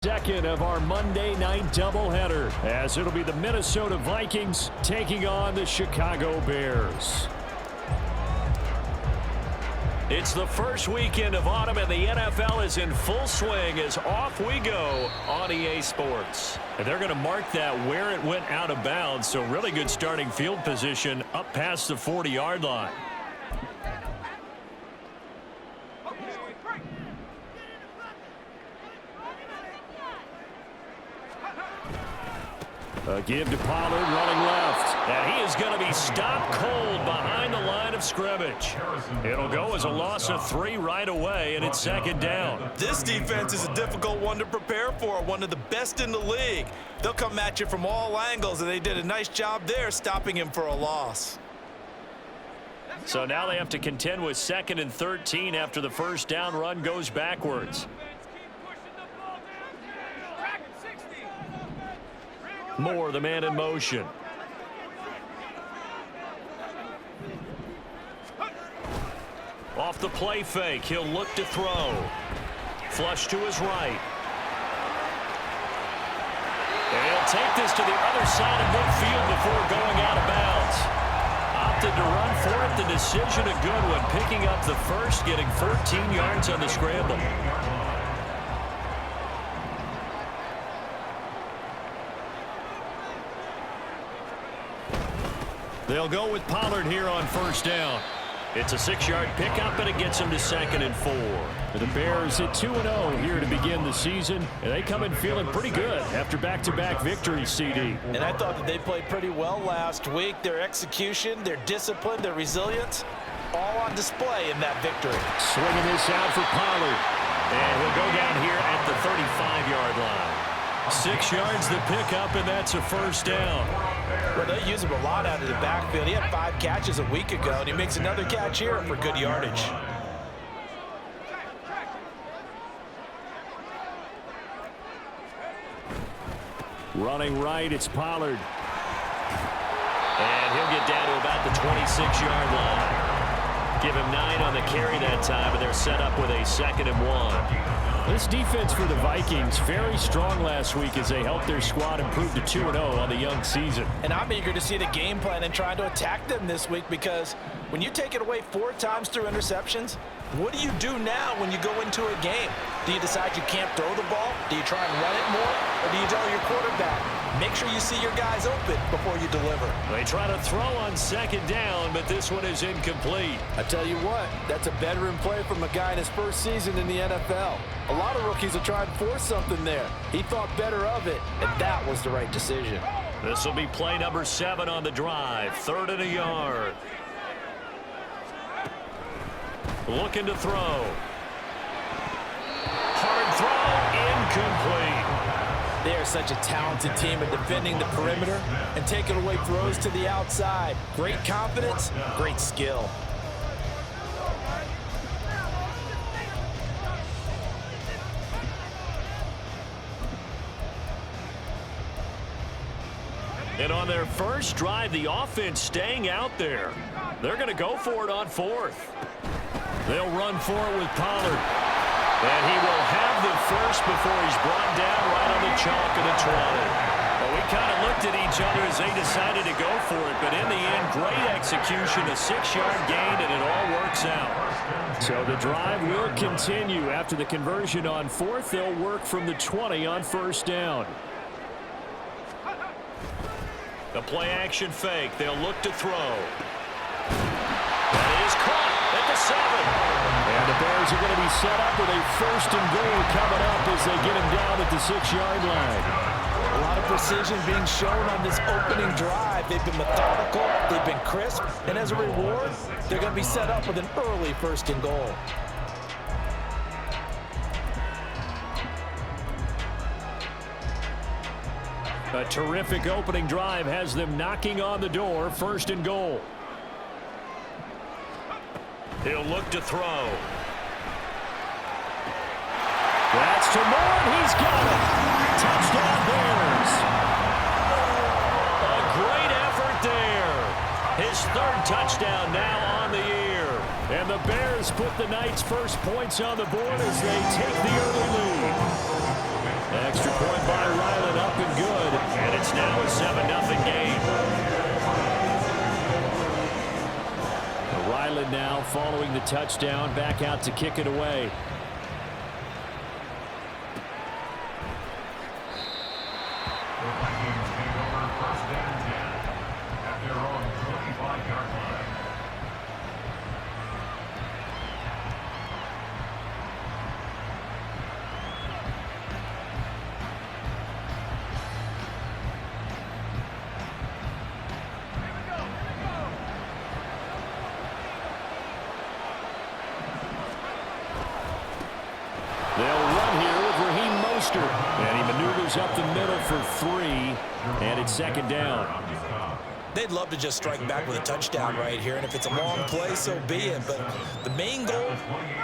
Second of our Monday night doubleheader, as it'll be the Minnesota Vikings taking on the Chicago Bears. It's the first weekend of autumn, and the NFL is in full swing as off we go on EA Sports. And they're going to mark that where it went out of bounds, so really good starting field position up past the 40-yard line. A give to Pollard, running left. And he is going to be stopped cold behind the line of scrimmage. It'll go as a loss of 3 right away, and it's second down. This defense is a difficult one to prepare for, one of the best in the league. They'll come at you from all angles, and they did a nice job there stopping him for a loss. So now they have to contend with 2nd and 13 after the first down run goes backwards. Moore, the man in motion. Off the play fake, he'll look to throw. Flush to his right. And he'll take this to the other side of midfield before going out of bounds. Opted to run for it. The decision a good one, picking up the first, getting 14 yards on the scramble. They'll go with Pollard here on first down. It's a 6-yard pickup, and it gets him to 2nd and 4. The Bears at 2-0 here to begin the season, and they come in feeling pretty good after back-to-back victories, CD. And I thought that they played pretty well last week. Their execution, their discipline, their resilience, all on display in that victory. Swinging this out for Pollard, and he'll go down here at the 35-yard line. 6 yards the pickup, and that's a first down. Well, they use him a lot out of the backfield. He had 5 catches a week ago, and he makes another catch here for good yardage. Running right, it's Pollard. And he'll get down to about the 26-yard line. Give him 9 on the carry that time, and they're set up with a 2nd and 1. This defense for the Vikings, very strong last week as they helped their squad improve to 2-0 on the young season. And I'm eager to see the game plan and trying to attack them this week, because when you take it away 4 times through interceptions, what do you do now when you go into a game? Do you decide you can't throw the ball? Do you try and run it more? Or do you tell your quarterback, make sure you see your guys open before you deliver? They try to throw on 2nd down, but this one is incomplete. I tell you what, that's a veteran play from a guy in his first season in the NFL. A lot of rookies will try and force something there. He thought better of it, and that was the right decision. This will be play number 7 on the drive. 3rd and a yard. Looking to throw. Hard throw, incomplete. They are such a talented team at defending the perimeter and taking away throws to the outside. Great confidence, great skill. And on their first drive, the offense staying out there. They're going to go for it on 4th. They'll run for it with Pollard. And he will have the first before he's brought down right on the chalk of the 20. Well, we kind of looked at each other as they decided to go for it. But in the end, great execution, a 6-yard gain, and it all works out. So the drive will continue. After the conversion on 4th, they'll work from the 20 on first down. The play-action fake. They'll look to throw. That is caught at the 7. And the Bears are going to be set up with a 1st and goal coming up as they get him down at the 6-yard line. A lot of precision being shown on this opening drive. They've been methodical, they've been crisp, and as a reward, they're going to be set up with an early 1st and goal. A terrific opening drive has them knocking on the door. 1st and goal. He'll look to throw. That's to Moore. He's got it. Touchdown Bears. A great effort there. His 3rd touchdown now on the year. And the Bears put the Knights' first points on the board as they take the early lead. Extra point by Ryland, up and good. And it's now a 7-0 game. Ryland now following the touchdown, back out to kick it away. And he maneuvers up the middle for 3, and it's 2nd down. They'd love to just strike back with a touchdown right here, and if it's a long play, so be it. But the main goal,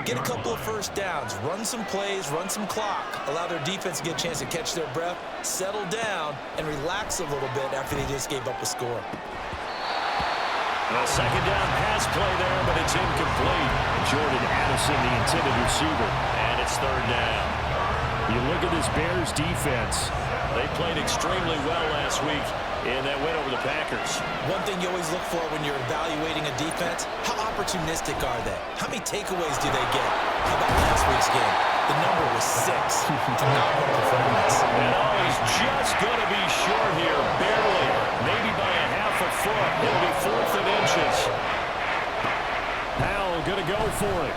get a couple of first downs, run some plays, run some clock, allow their defense to get a chance to catch their breath, settle down, and relax a little bit after they just gave up a score. A 2nd down pass play there, but it's incomplete. Jordan Addison, the intended receiver, and it's 3rd down. You look at this Bears defense. They played extremely well last week in that win over the Packers. One thing you always look for when you're evaluating a defense, how opportunistic are they? How many takeaways do they get? How about last week's game? The number was 6. Phenomenal performance. And he's just going to be short here, barely. Maybe by a half a foot. It'll be 4th and inches. Powell going to go for it.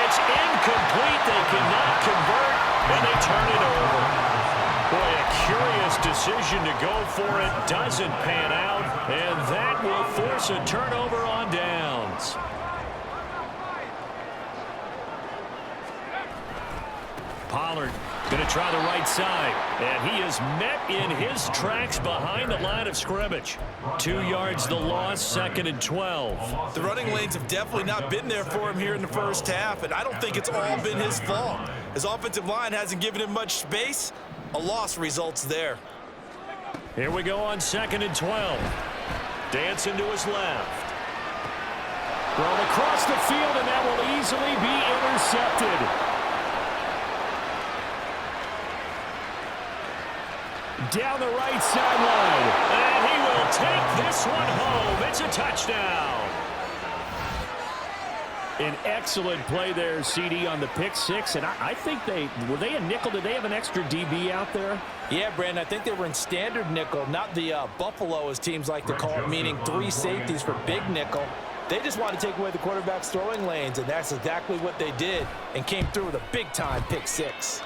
Incomplete. They cannot convert, and they turn it over. Boy, a curious decision to go for it. Doesn't pan out, and that will force a turnover on downs. Pollard going to try the right side, and he is met in his tracks behind the line of scrimmage. 2 yards the loss, 2nd and 12. The running lanes have definitely not been there for him here in the first half, and I don't think it's all been his fault. His offensive line hasn't given him much space. A loss results there. Here we go on 2nd and 12. Dancing to his left. Thrown across the field, and that will easily be intercepted. Down the right sideline. And he will take this one home. It's a touchdown. An excellent play there, CD, on the pick 6. And I think were they a nickel? Did they have an extra DB out there? Yeah, Brandon, I think they were in standard nickel, not the Buffalo, as teams like to call it, meaning 3 safeties for big nickel. They just want to take away the quarterback's throwing lanes, and that's exactly what they did and came through with a big-time pick 6.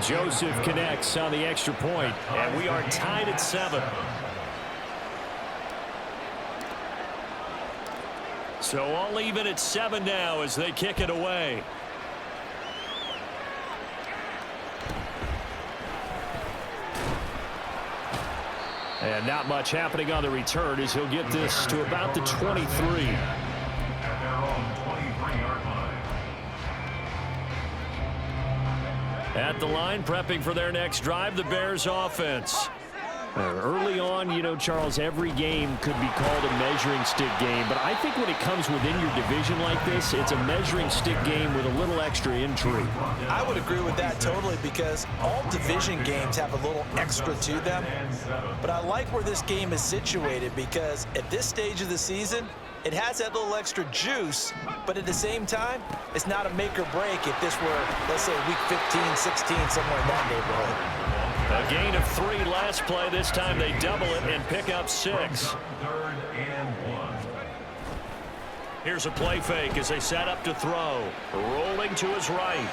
Joseph connects on the extra point, and we are tied at 7. So all even at 7 now as they kick it away. And not much happening on the return as he'll get this to about the 23. At the line, prepping for their next drive, the Bears offense. Early on, you know, Charles, every game could be called a measuring stick game. But I think when it comes within your division like this, it's a measuring stick game with a little extra intrigue. I would agree with that totally, because all division games have a little extra to them. But I like where this game is situated, because at this stage of the season, it has that little extra juice, but at the same time, it's not a make or break if this were, let's say, week 15, 16, somewhere in that neighborhood. A gain of 3 last play. This time they double it and pick up 6. Here's a play fake as they set up to throw. Rolling to his right.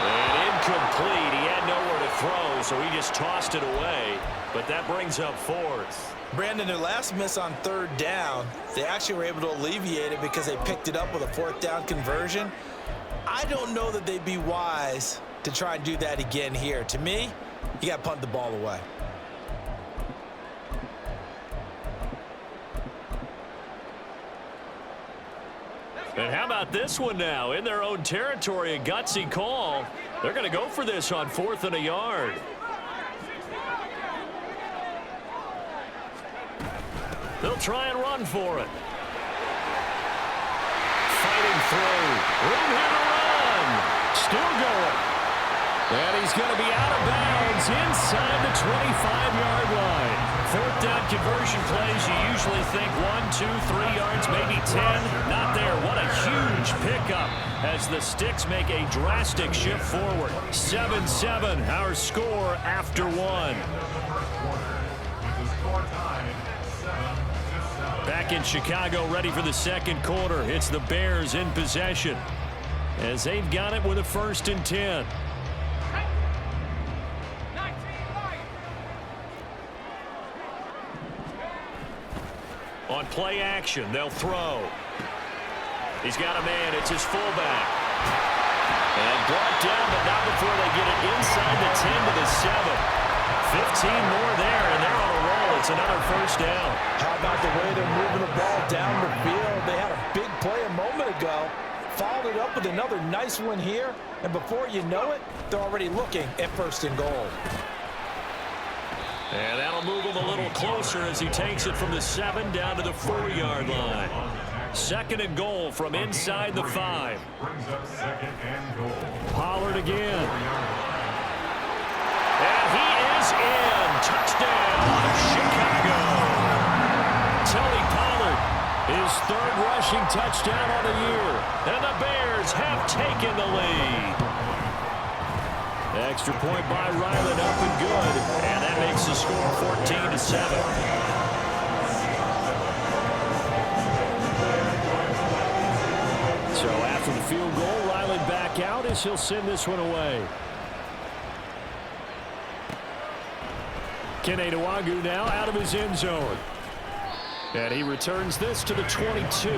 And incomplete. He had nowhere to throw, so he just tossed it away. But that brings up 4th. Brandon, their last miss on 3rd down, they actually were able to alleviate it because they picked it up with a 4th down conversion. I don't know that they'd be wise to try and do that again here. To me, you got to punt the ball away. And how about this one now? In their own territory, a gutsy call. They're going to go for this on 4th and a yard. They'll try and run for it. Fighting through. Room here to run. still going. And he's going to be out of bounds inside the 25-yard line. Fourth down conversion plays, you usually think 1, 2, 3 yards, maybe 10. Not there. What a huge pickup as the Sticks make a drastic shift forward. 7-7, our score after one. Back in Chicago, ready for the second quarter. It's the Bears in possession as they've got it with a 1st and 10. On play action, they'll throw. He's got a man. It's his fullback. And brought down, but not before they get it inside the 10 to the 7. 15 more there, and they're on a roll. It's another 1st down. How about the way they're moving the ball down the field? They had a big play a moment ago. Followed it up with another nice one here. And before you know it, they're already looking at 1st and goal. And that'll move him a little closer as he takes it from the 7 down to the 4-yard line. 2nd and goal from inside the 5. Pollard again. And he is in. Touchdown, Chicago. Tony Pollard, his 3rd rushing touchdown on the year. And the Bears have taken the lead. Extra point by Ryland, up and good. And that makes the score 14-7. So after the field goal, Ryland back out as he'll send this one away. Kene Nwangwu now out of his end zone. And he returns this to the 22.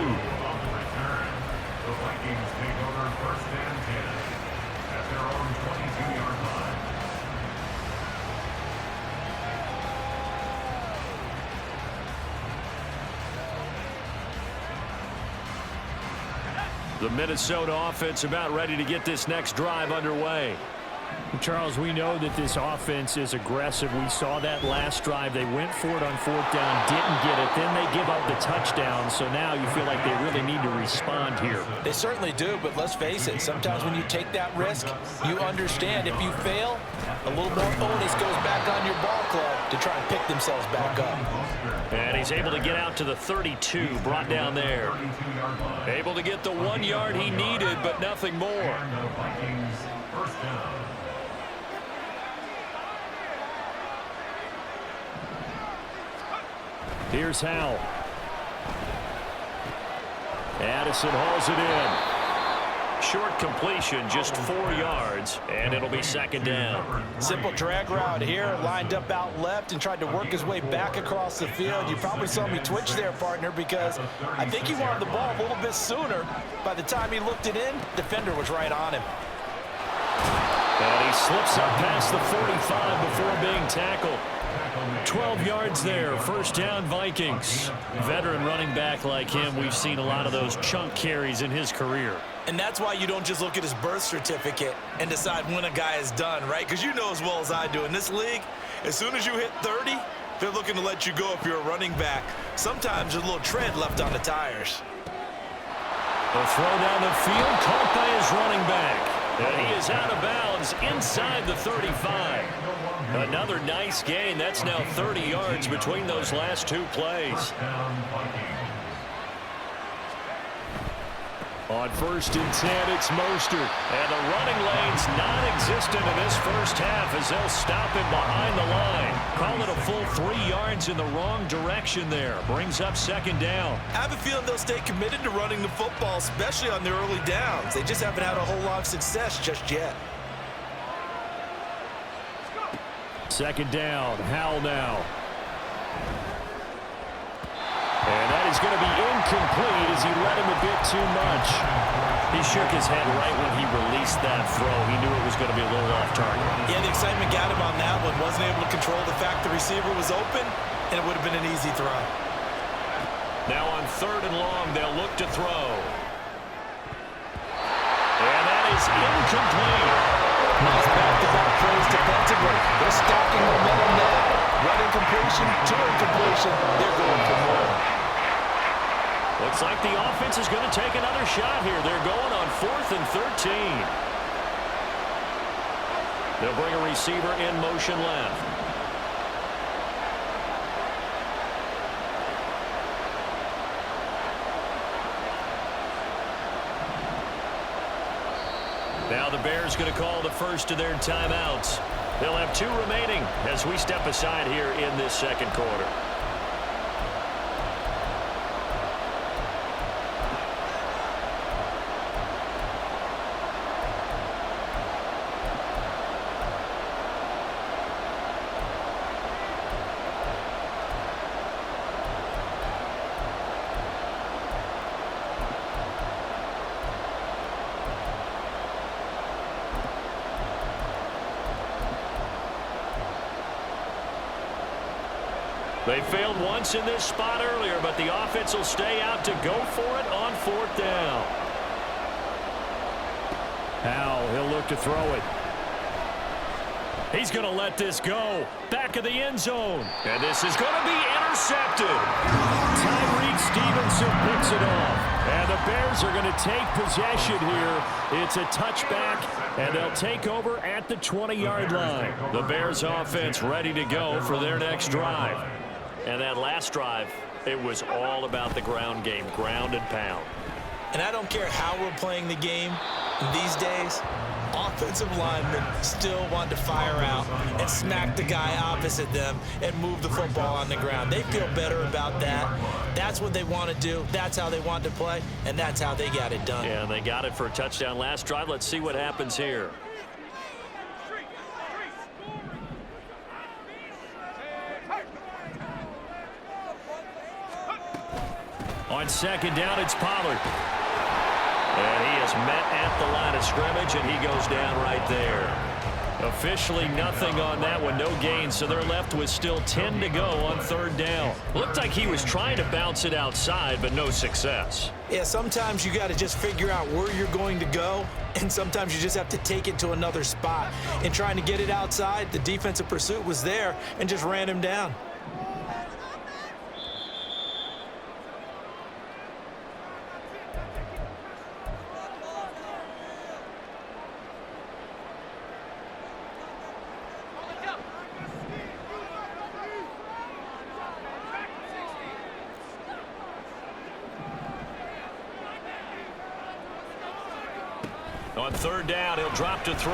The Minnesota offense about ready to get this next drive underway. Charles, we know that this offense is aggressive. We saw that last drive. They went for it on 4th down, didn't get it. Then they give up the touchdown. So now you feel like they really need to respond here. They certainly do, but let's face it. Sometimes when you take that risk, you understand if you fail, a little more onus goes back on your ball club to try and pick themselves back up. And he's able to get out to the 32, brought down there. Able to get the 1 yard he needed, but nothing more. Here's Howell. Addison hauls it in. Short completion, just 4 yards, and it'll be 2nd down. Simple drag route here, lined up out left and tried to work his way back across the field. You probably saw me twitch there, partner, because I think he wanted the ball a little bit sooner. By the time he looked it in, defender was right on him. And he slips up past the 45 before being tackled. 12 yards there, 1st down Vikings. Veteran running back like him, we've seen a lot of those chunk carries in his career. And that's why you don't just look at his birth certificate and decide when a guy is done, right? Because you know as well as I do, in this league, as soon as you hit 30, they're looking to let you go if you're a running back. Sometimes there's a little tread left on the tires. A throw down the field, caught by his running back. And he is out of bounds inside the 35. Another nice gain. That's now 30 yards between those last 2 plays. On 1st and 10, it's Mostert. And the running lane's non-existent in this first half as they'll stop him behind the line. Call it a full 3 yards in the wrong direction there. Brings up 2nd down. I have a feeling they'll stay committed to running the football, especially on their early downs. They just haven't had a whole lot of success just yet. 2nd down, Howell now. And that is going to be incomplete as he led him a bit too much. He shook his head right when he released that throw. He knew it was going to be a little off target. Yeah, the excitement got him on that one. Wasn't able to control the fact the receiver was open, and it would have been an easy throw. Now on 3rd and long, they'll look to throw. And that is incomplete. Nice back-to-back plays defensively. They're stacking momentum now. One incompletion, 2 incompletion. They're going for more. Looks like the offense is going to take another shot here. They're going on 4th and 13. They'll bring a receiver in motion left. Now the Bears going to call the first of their timeouts. They'll have 2 remaining as we step aside here in this second quarter. They failed once in this spot earlier, but the offense will stay out to go for it on 4th down. Howell, he'll look to throw it. He's going to let this go. Back of the end zone. And this is going to be intercepted. Tyreek Stevenson picks it off. And the Bears are going to take possession here. It's a touchback, and they'll take over at the 20-yard line. The Bears offense ready to go for their next drive. And that last drive, it was all about the ground game, ground and pound. And I don't care how we're playing the game these days, offensive linemen still want to fire out and smack the guy opposite them and move the football on the ground. They feel better about that. That's what they want to do. That's how they want to play, and that's how they got it done. Yeah, they got it for a touchdown last drive. Let's see what happens here. On 2nd down, it's Pollard. And he is met at the line of scrimmage, and he goes down right there. Officially nothing on that one, no gain, so they're left with still 10 to go on 3rd down. Looked like he was trying to bounce it outside, but no success. Yeah, sometimes you got to just figure out where you're going to go, and sometimes you just have to take it to another spot. In trying to get it outside, the defensive pursuit was there and just ran him down. On 3rd down, he'll drop to throw.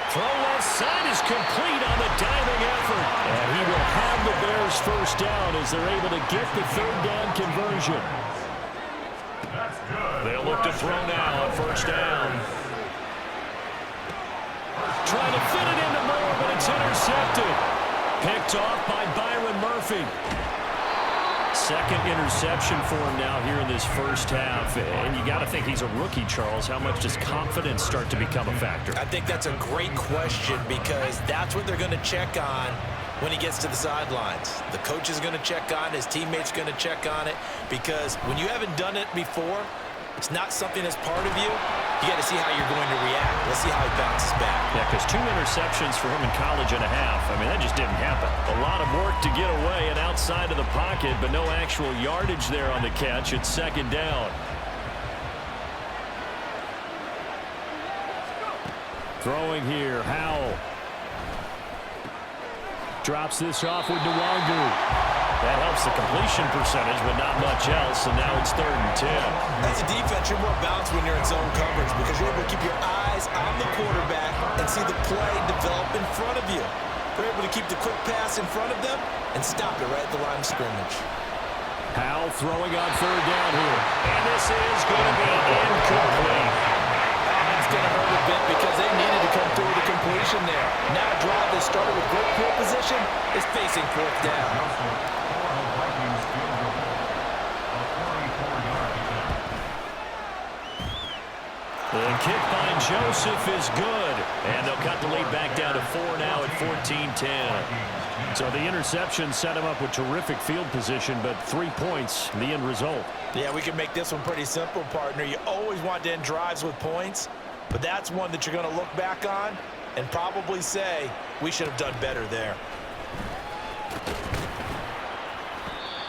Throw left side is complete on the diving effort. And he will have the Bears first down as they're able to get the 3rd down conversion. They'll look to throw now on 1st down. Trying to fit it into Moore, but it's intercepted. Picked off by Byron Murphy. 2nd interception for him now here in this first half. And you got to think he's a rookie, Charles. How much does confidence start to become a factor? I think that's a great question because that's what they're going to check on when he gets to the sidelines. The coach is going to check on it. His teammates going to check on it because when you haven't done it before, it's not something that's part of you. You got to see how you're going to react. Let's see how he bounces back. Yeah, because 2 interceptions for him in college and a half. I mean, that just didn't happen. A lot of work to get away and outside of the pocket, but no actual yardage there on the catch. It's 2nd down. Throwing here, Howell. Drops this off with Nwangu. That helps the completion percentage, but not much else, and now it's 3rd and 10. As a defense, you're more balanced when you're in zone coverage because you're able to keep your eyes on the quarterback and see the play develop in front of you. They're able to keep the quick pass in front of them and stop it right at the line of scrimmage. Howell throwing on 3rd down here. And this is going to be incomplete. That's going to hurt a bit because they needed to come through the completion there. Now a drive that started with great field position is facing 4th down. The kick by Joseph is good. And they'll cut the lead back down to 4 now at 14-10. So the interception set him up with terrific field position, but 3 points, the end result. Yeah, we can make this one pretty simple, partner. You always want to end drives with points, but that's one that you're going to look back on and probably say, we should have done better there.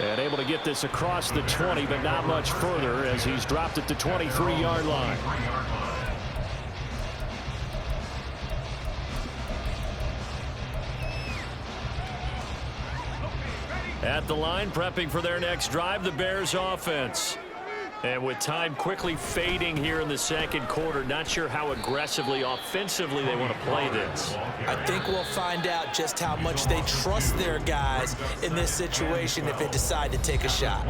And able to get this across the 20, but not much further as he's dropped it to 23-yard line. At the line, prepping for their next drive, the Bears offense. And with time quickly fading here in the second quarter, not sure how aggressively, offensively they want to play this. I think we'll find out just how much they trust their guys in this situation if they decide to take a shot.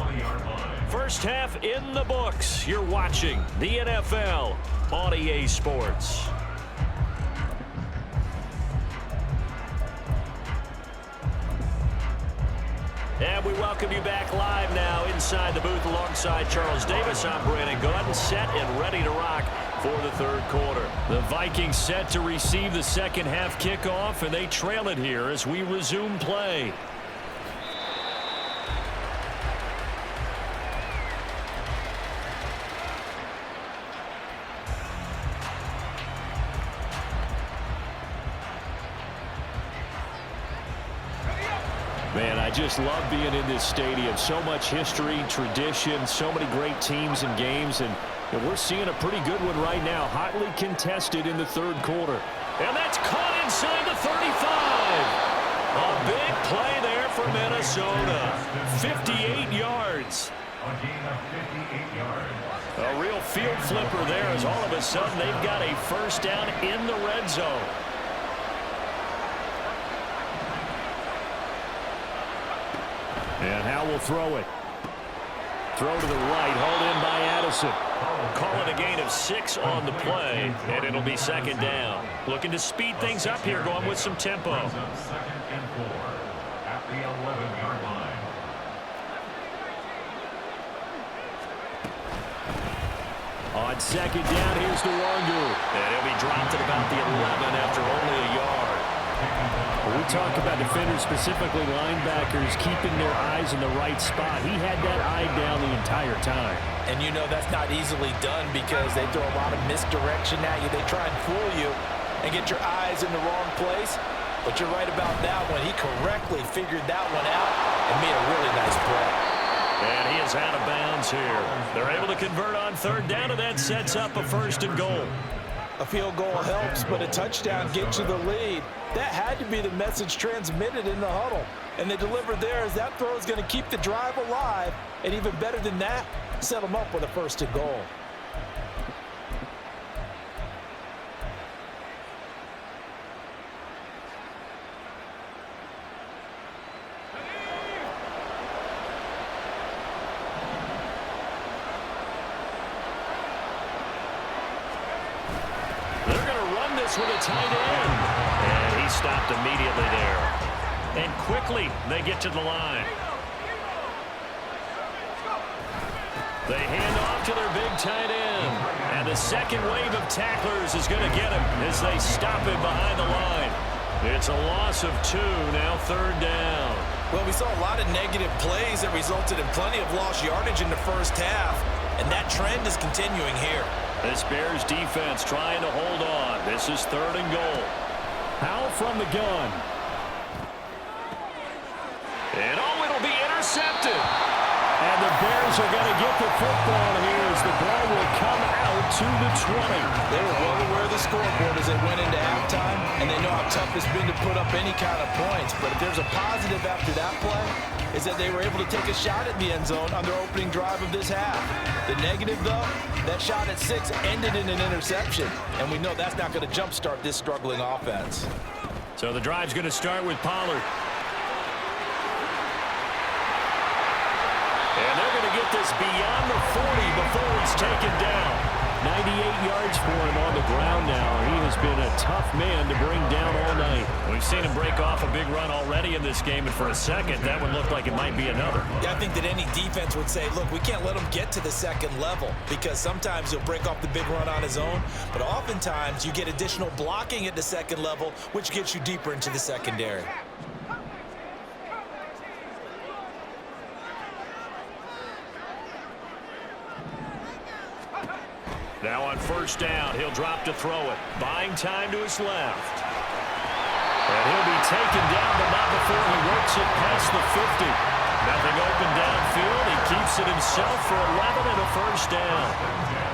First half in the books. You're watching the NFL on EA Sports. And we welcome you back live now inside the booth alongside Charles Davis. I'm Brandon Gaudin, set and ready to rock for the third quarter. The Vikings set to receive the second half kickoff, and they trail it here as we resume play. Man, I just love being in this stadium. So much history, tradition, so many great teams and games, and we're seeing a pretty good one right now. Hotly contested in the third quarter. And that's caught inside the 35. A big play there for Minnesota. 58 yards. A real field flipper there as all of a sudden they've got a first down in the red zone. And Howe will throw it. Throw to the right, hauled in by Addison. Call it a gain of 6 on the play, and it'll be second down. Looking to speed things up here, going with some tempo. Second and 4 at the 11-yard line. On second down, here's Nwangu. And he'll be dropped at about the 11 after only a yard. When we talk about defenders, specifically linebackers, keeping their eyes in the right spot, he had that eye down the entire time. And you know that's not easily done because they throw a lot of misdirection at you. They try and fool you and get your eyes in the wrong place. But you're right about that one. He correctly figured that one out and made a really nice play. And he is out of bounds here. They're able to convert on third down, and that sets up a first and goal. A field goal helps, but a touchdown gets you the lead. That had to be the message transmitted in the huddle. And they delivered there as that throw is going to keep the drive alive. And even better than that, set them up with a first and goal. With a tight end. And he stopped immediately there. And quickly, they get to the line. They hand off to their big tight end. And the second wave of tacklers is going to get him as they stop him behind the line. It's a loss of 2, now third down. Well, we saw a lot of negative plays that resulted in plenty of lost yardage in the first half. And that trend is continuing here. This Bears defense trying to hold on. This is third and goal. Howe from the gun. And it'll be intercepted. And the Bears are going to get the football here as the ball will come out to the 20. They were well aware of the scoreboard as they went into halftime, and they know how tough it's been to put up any kind of points. But if there's a positive after that play, is that they were able to take a shot at the end zone on their opening drive of this half. The negative, though, that shot at 6 ended in an interception, and we know that's not going to jumpstart this struggling offense. So the drive's going to start with Pollard. And they're going to get this beyond the 40 before it's taken down. 98 yards for him on the ground now. He has been a tough man to bring down all night. We've seen him break off a big run already in this game, and for a second, that one looked like it might be another. Yeah, I think that any defense would say, look, we can't let him get to the second level because sometimes he'll break off the big run on his own, but oftentimes you get additional blocking at the second level, which gets you deeper into the secondary. Now on first down, he'll drop to throw it. Buying time to his left. And he'll be taken down, but not before he works it past the 50. Nothing open downfield. He keeps it himself for 11 and a first down.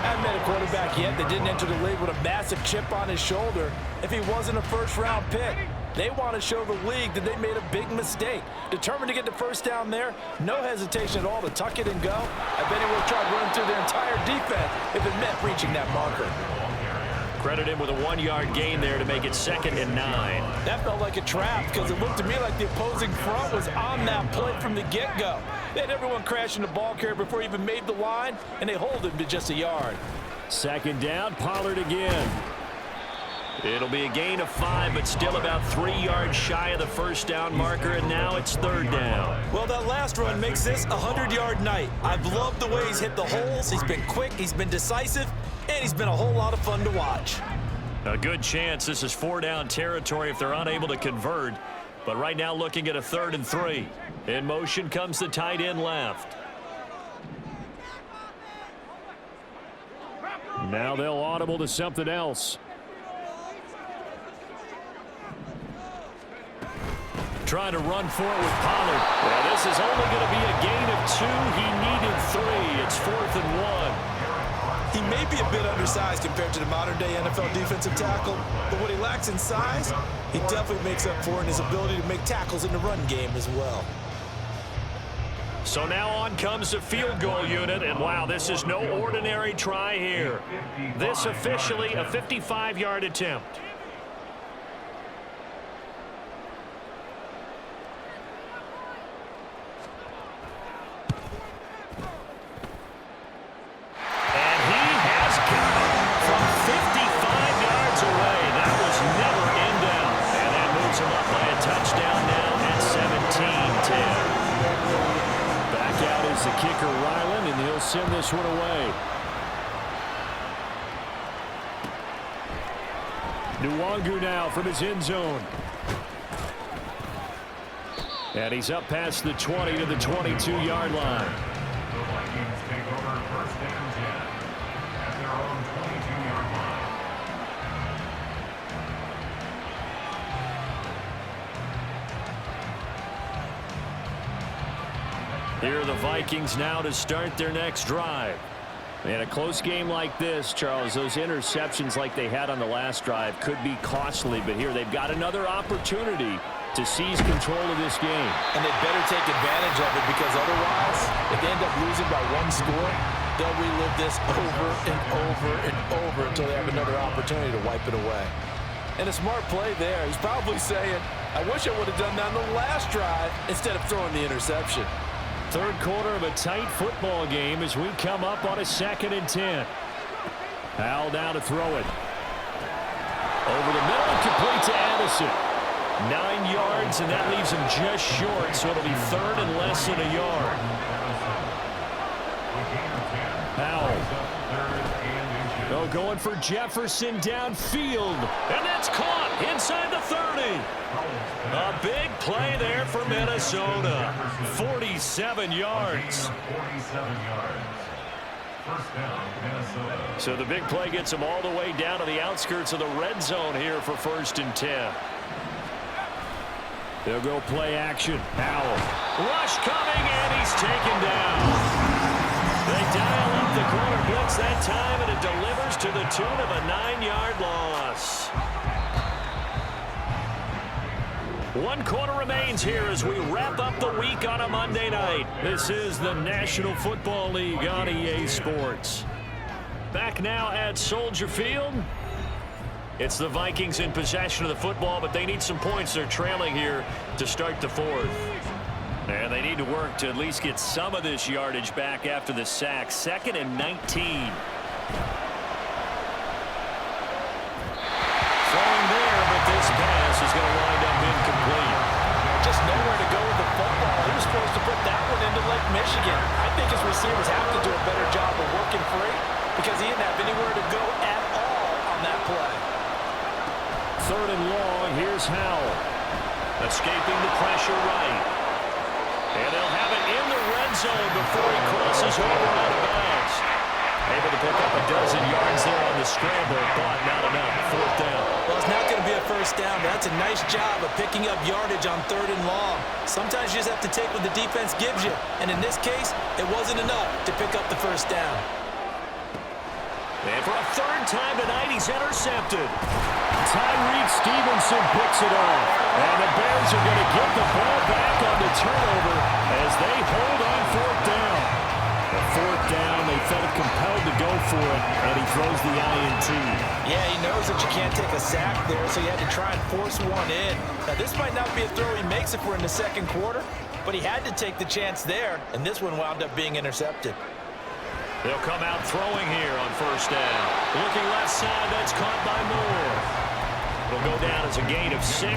I haven't met a quarterback yet that didn't enter the league with a massive chip on his shoulder if he wasn't a first-round pick. They want to show the league that they made a big mistake. Determined to get the first down there, no hesitation at all to tuck it and go. I bet he would have tried running through their entire defense if it meant reaching that marker. Credit him with a 1-yard gain there to make it 2nd and 9. That felt like a trap because it looked to me like the opposing front was on that play from the get-go. They had everyone crashing the ball carrier before he even made the line, and they hold him to just a yard. 2nd down, Pollard again. It'll be a gain of 5, but still about 3 yards shy of the first down marker, and now it's 3rd down. Well, that last run makes this a 100-yard night. I've loved the way he's hit the holes. He's been quick, he's been decisive, and he's been a whole lot of fun to watch. A good chance this is 4-down territory if they're unable to convert, but right now looking at a 3rd and 3. In motion comes the tight end left. Now they'll audible to something else. Trying to run for it with Pollard. Well, this is only going to be a gain of 2. He needed 3. It's 4th and 1. He may be a bit undersized compared to the modern-day NFL defensive tackle, but what he lacks in size, he definitely makes up for in his ability to make tackles in the run game as well. So now on comes the field goal unit, and wow, this is no ordinary try here. This officially a 55-yard attempt. Send this one away. Nwangu now from his end zone. And he's up past the 20 to the 22-yard line. The Vikings take over 1st and 10 at their own 22-yard line. Here are the Vikings now to start their next drive. In a close game like this, Charles, those interceptions like they had on the last drive could be costly, but here they've got another opportunity to seize control of this game. And they better take advantage of it, because otherwise, if they end up losing by 1 score, they'll relive this over and over and over until they have another opportunity to wipe it away. And a smart play there. He's probably saying, I wish I would have done that on the last drive instead of throwing the interception. 3rd quarter of a tight football game as we come up on a 2nd and 10. Howell down to throw it. Over the middle and complete to Addison. 9 yards, and that leaves him just short, so it'll be 3rd and less than a yard. Howell. Oh, going for Jefferson downfield. And that's caught inside the 30. A big play there for Minnesota. 47 yards. 47 yards. First down, Minnesota. So the big play gets them all the way down to the outskirts of the red zone here for 1st and 10. They'll go play action. Howell. Rush coming, and he's taken down. They dial up the corner blitz that time, and it delivers to the tune of a 9-yard loss. 1 quarter remains here as we wrap up the week on a Monday night. This is the National Football League on EA Sports. Back now at Soldier Field. It's the Vikings in possession of the football, but they need some points. They're trailing here to start the 4th. And they need to work to at least get some of this yardage back after the sack. 2nd and 19. Throwing there, but this pass is going to wind up incomplete. Just nowhere to go with the football. He was supposed to put that one into Lake Michigan. I think his receivers have to do a better job of working free, because he didn't have anywhere to go at all on that play. 3rd and long. Here's Howell. Escaping the pressure right. And they'll have it in the red zone before he crosses over out of bounds. Able to pick up a dozen yards there on the scramble, but not enough. 4th down. Well, it's not going to be a first down, but that's a nice job of picking up yardage on 3rd and long. Sometimes you just have to take what the defense gives you, and in this case, it wasn't enough to pick up the first down. And for a 3rd time tonight, he's intercepted. Tyreek Stevenson picks it off. And the Bears are going to get the ball back on the turnover as they hold on fourth down. The fourth down, they felt compelled to go for it, and he throws the INT. Yeah, he knows that you can't take a sack there, so he had to try and force one in. Now, this might not be a throw he makes if we're in the second quarter, but he had to take the chance there, and this one wound up being intercepted. They'll come out throwing here on first down. Looking left side, that's caught by Moore. It'll go down as a gain of 6,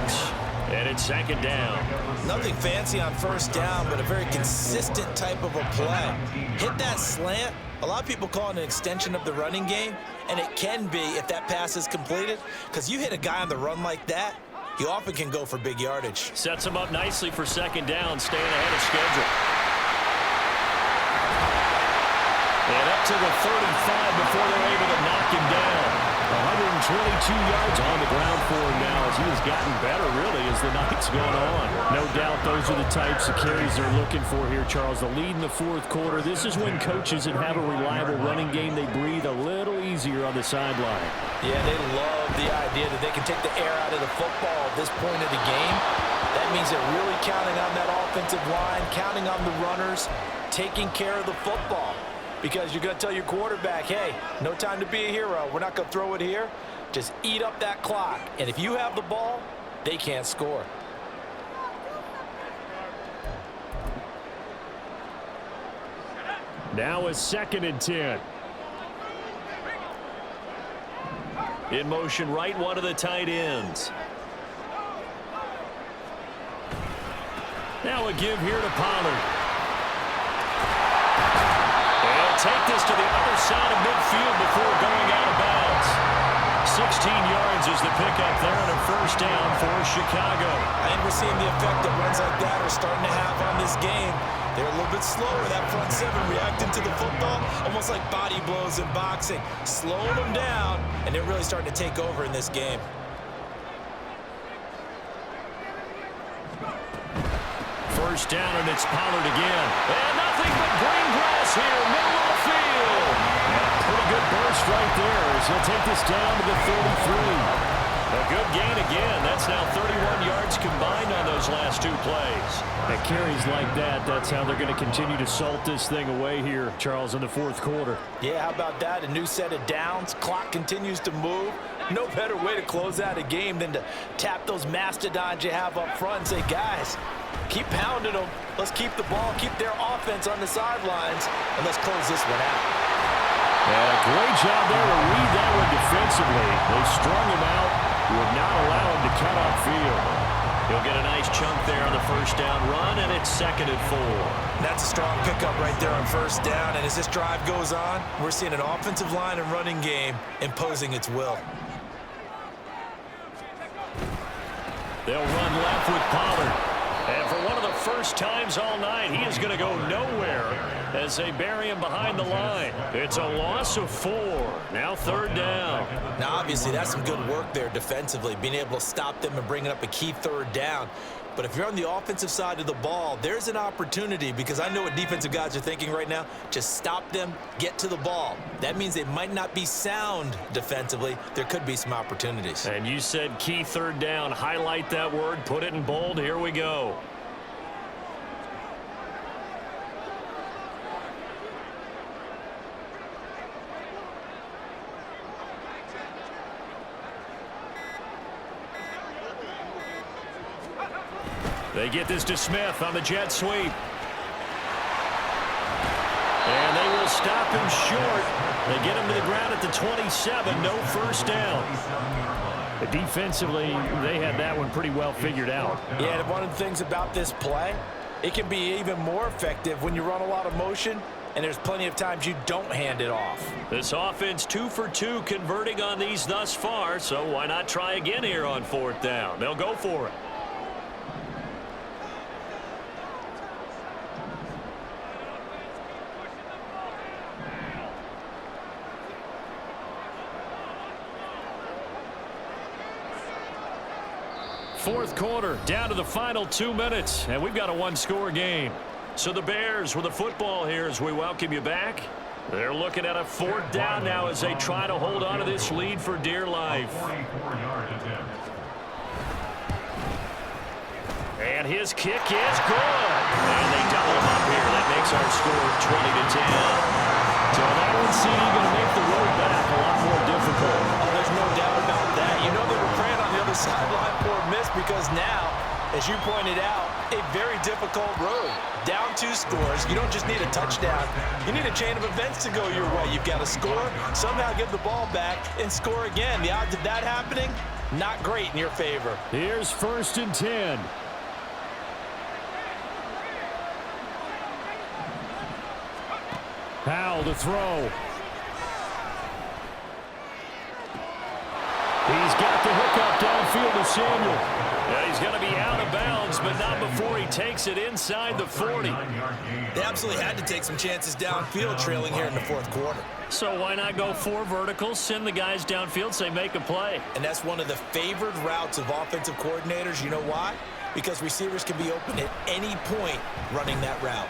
and it's second down. Nothing fancy on first down, but a very consistent type of a play. Hit that slant. A lot of people call it an extension of the running game, and it can be if that pass is completed, because you hit a guy on the run like that, he often can go for big yardage. Sets him up nicely for second down, staying ahead of schedule. And up to the 35 before they're able to knock him down. 122 yards on the ground for him now as he has gotten better, really, as the night's gone on. No doubt those are the types of carries they're looking for here, Charles. The lead in the fourth quarter. This is when coaches that have a reliable running game, they breathe a little easier on the sideline. Yeah, they love the idea that they can take the air out of the football at this point of the game. That means they're really counting on that offensive line, counting on the runners, taking care of the football. Because you're going to tell your quarterback, hey, no time to be a hero. We're not going to throw it here. Just eat up that clock. And if you have the ball, they can't score. Now a 2nd and 10. In motion, right one of the tight ends. Now a give here to Pollard. Take this to the other side of midfield before going out of bounds. 16 yards is the pickup there on a first down for Chicago. I think we're seeing the effect that runs like that are starting to have on this game. They're a little bit slower, that front seven reacting to the football, almost like body blows in boxing. Slowing them down, and they're really starting to take over in this game. First down, and it's Pollard again. And nothing but green grass here, middle of the field. Pretty good burst right there as he'll take this down to the 33. A good gain again. That's now 31 yards combined on those last 2 plays. At carries like that, that's how they're going to continue to salt this thing away here, Charles, in the fourth quarter. Yeah, how about that? A new set of downs. Clock continues to move. No better way to close out a game than to tap those mastodons you have up front and say, guys, keep pounding them. Let's keep the ball, keep their offense on the sidelines, and let's close this one out. Yeah, great job there to read that one defensively. They strung him out, would not allow him to cut off field. He'll get a nice chunk there on the first down run, and it's 2nd and 4. That's a strong pickup right there on first down, and as this drive goes on, we're seeing an offensive line and running game imposing its will. They'll run left with Pollard. And for one of the first times all night, he is going to go nowhere as they bury him behind the line. It's a loss of 4. Now 3rd down. Now, obviously, that's some good work there defensively, being able to stop them and bringing up a key 3rd down. But if you're on the offensive side of the ball, there's an opportunity, because I know what defensive guys are thinking right now. Just stop them, get to the ball. That means they might not be sound defensively. There could be some opportunities. And you said key 3rd down. Highlight that word. Put it in bold. Here we go. They get this to Smith on the jet sweep. And they will stop him short. They get him to the ground at the 27. No first down. Defensively, they had that one pretty well figured out. Yeah, and one of the things about this play, it can be even more effective when you run a lot of motion, and there's plenty of times you don't hand it off. This offense 2 for 2 converting on these thus far, so why not try again here on 4th down? They'll go for it. Fourth quarter, down to the final 2 minutes, and we've got a 1-score game. So the Bears with the football here as we welcome you back. They're looking at a 4th down now as they try to hold on to this lead for dear life. 44 yards to And his kick is good. And they double him up here. That makes our score 20-10. So that one seemed going to make the road back a lot more difficult. Oh, there's no doubt about that. You know they were praying on the other sideline for a miss because now, as you pointed out, a very difficult road. Down 2 scores. You don't just need a touchdown. You need a chain of events to go your way. You've got to score, somehow give the ball back, and score again. The odds of that happening, not great in your favor. Here's 1st and 10. Powell to throw. He's got the hookup downfield to Samuel. Yeah, he's going to be out of bounds, but not before he takes it inside the 40. They absolutely had to take some chances downfield trailing here in the 4th quarter. So why not go 4 verticals, send the guys downfield, say make a play. And that's one of the favored routes of offensive coordinators. You know why? Because receivers can be open at any point running that route.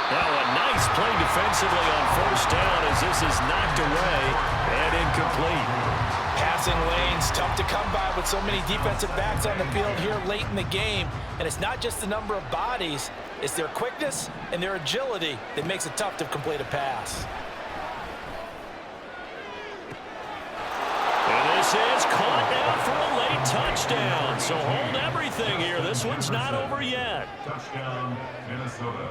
Now a nice play defensively on 1st down as this is knocked away and incomplete. Passing lanes, tough to come by with so many defensive backs on the field here late in the game. And it's not just the number of bodies, it's their quickness and their agility that makes it tough to complete a pass. And this is caught now for a late touchdown. So hold everything here. This one's not over yet. Touchdown, Minnesota.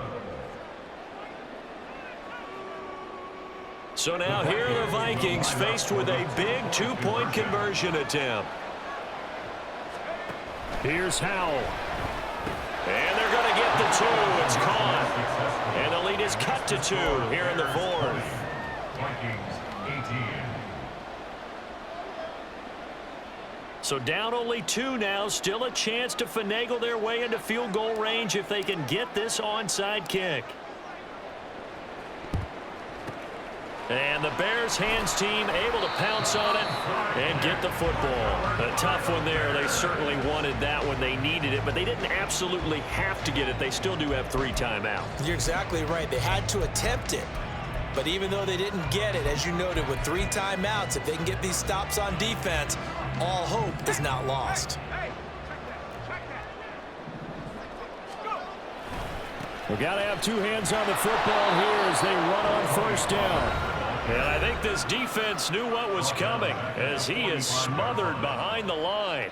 So now here are the Vikings faced with a big 2-point conversion attempt. Here's Howell. And they're going to get the 2. It's caught. And the lead is cut to 2 here in the 4th. Vikings 18. So down only 2 now. Still a chance to finagle their way into field goal range if they can get this onside kick. And the Bears hands team able to pounce on it and get the football. A tough one there. They certainly wanted that when they needed it, but they didn't absolutely have to get it. They still do have 3 timeouts. You're exactly right. They had to attempt it. But even though they didn't get it, as you noted, with 3 timeouts, if they can get these stops on defense, all hope is not lost. We've got to have 2 hands on the football here as they run on 1st down. And I think this defense knew what was coming as he is smothered behind the line.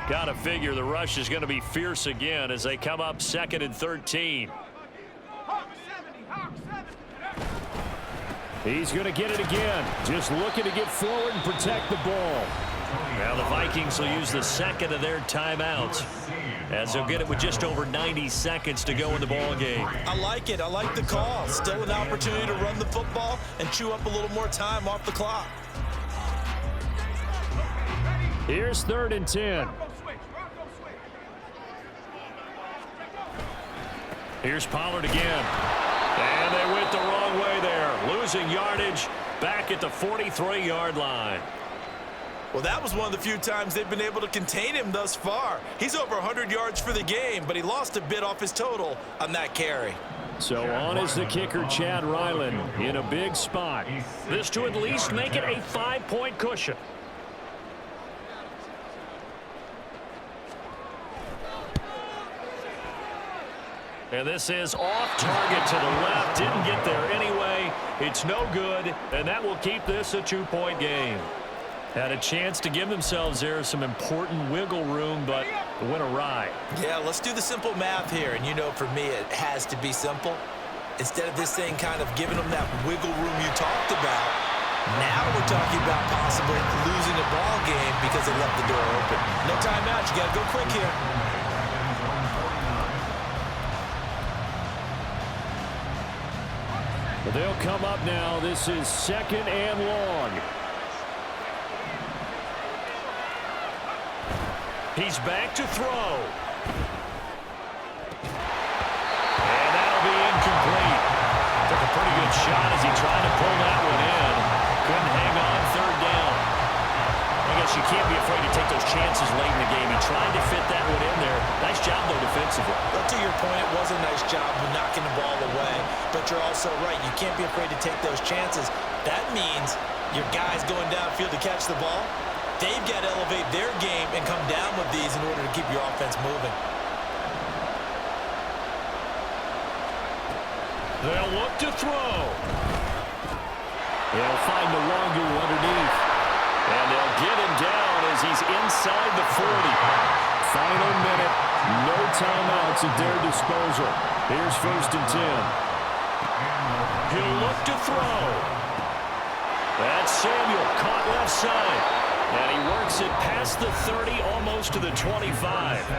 Got to figure the rush is going to be fierce again as they come up 2nd and 13. He's going to get it again. Just looking to get forward and protect the ball. Now the Vikings will use the 2nd of their timeouts as they'll get it with just over 90 seconds to go in the ball game. I like it. I like the call. Still an opportunity to run the football and chew up a little more time off the clock. Here's 3rd and 10. Here's Pollard again. And they went the wrong way there. Losing yardage back at the 43-yard line. Well, that was one of the few times they've been able to contain him thus far. He's over 100 yards for the game, but he lost a bit off his total on that carry. So on is the kicker, Chad Ryland, in a big spot. This to at least make it a 5-point cushion. And this is off target to the left. Didn't get there anyway. It's no good, and that will keep this a 2-point game. Had a chance to give themselves there some important wiggle room, but it went awry. Yeah, let's do the simple math here. And you know, for me, it has to be simple. Instead of this thing kind of giving them that wiggle room you talked about, now we're talking about possibly losing a ball game because they left the door open. No timeout. You got to go quick here. Well, they'll come up now. This is 2nd and long. He's back to throw. And that'll be incomplete. but you're also right. You can't be afraid to take those chances. That means your guys going downfield to catch the ball, they've got to elevate their game and come down with these in order to keep your offense moving. They'll look to throw. They'll find the longer underneath. And they'll get him down as he's inside the 40. Final minute. No timeouts at their disposal. Here's 1st and 10. He'll look to throw. That's Samuel, caught left side. And he works it past the 30, almost to the 25.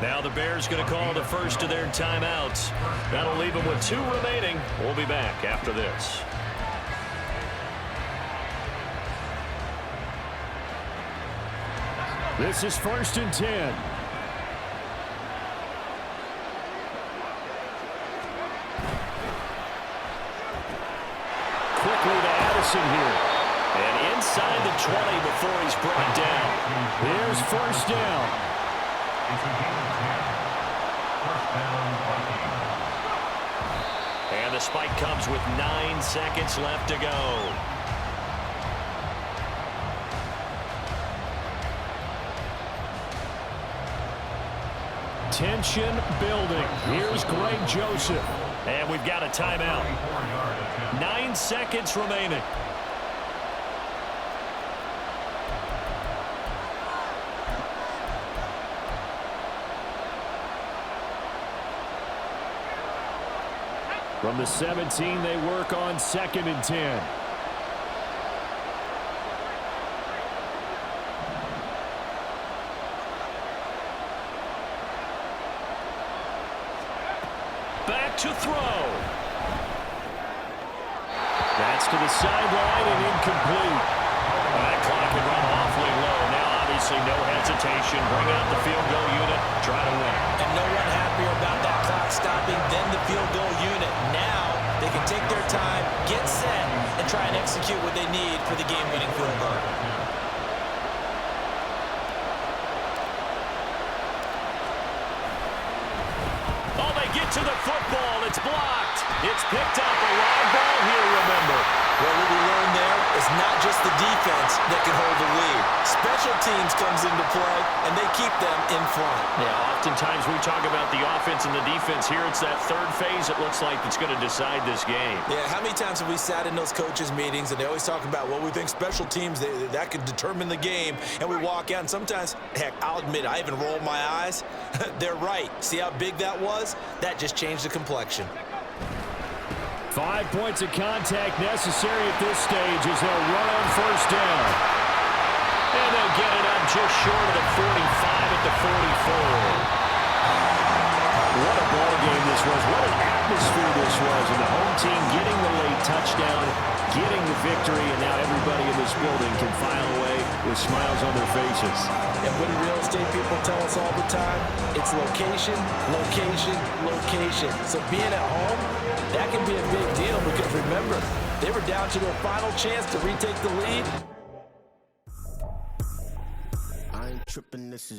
Now the Bears going to call the first of their timeouts. That'll leave them with 2 remaining. We'll be back after this. This is 1st and 10. Quickly to Addison here. And inside the 20 before he's brought down. Here's 1st down. And the spike comes with 9 seconds left to go. Tension building. Here's Greg Joseph. And we've got a timeout. 9 seconds remaining. From the 17, they work on 2nd and 10. Back to throw. That's to the sideline and incomplete. That clock had run awfully low. Now, obviously, no hesitation. Bring out the field goal unit. Try to win. And no one happier about that clock stopping than the field goal unit. Now they can take their time, get set, and try and execute what they need for the game-winning field goal. Oh, they get to the football. It's blocked. It's picked up. A live ball here, remember. Well, what we learned there is not just the defense that can hold the lead. Special teams comes into play, and they keep them in front. Yeah, oftentimes we talk about the offense and the defense. Here it's that third phase, it looks like, that's going to decide this game. Yeah, how many times have we sat in those coaches' meetings, and they always talk about, well, we think special teams, that could determine the game, and we walk out, and sometimes, heck, I'll admit, I even roll my eyes. They're right. See how big that was? That just changed the complexion. 5 points of contact necessary at this stage as they'll run on 1st down. And they'll get it up just short of the 45 at the 44. What a ball game this was. What an atmosphere this was. And the home team getting the late touchdown, getting the victory, and now everybody in this building can file away with smiles on their faces. And what do real estate people tell us all the time? It's location, location, location. So being at home, that can be a big deal because remember, they were down to their final chance to retake the lead. I ain't tripping, this is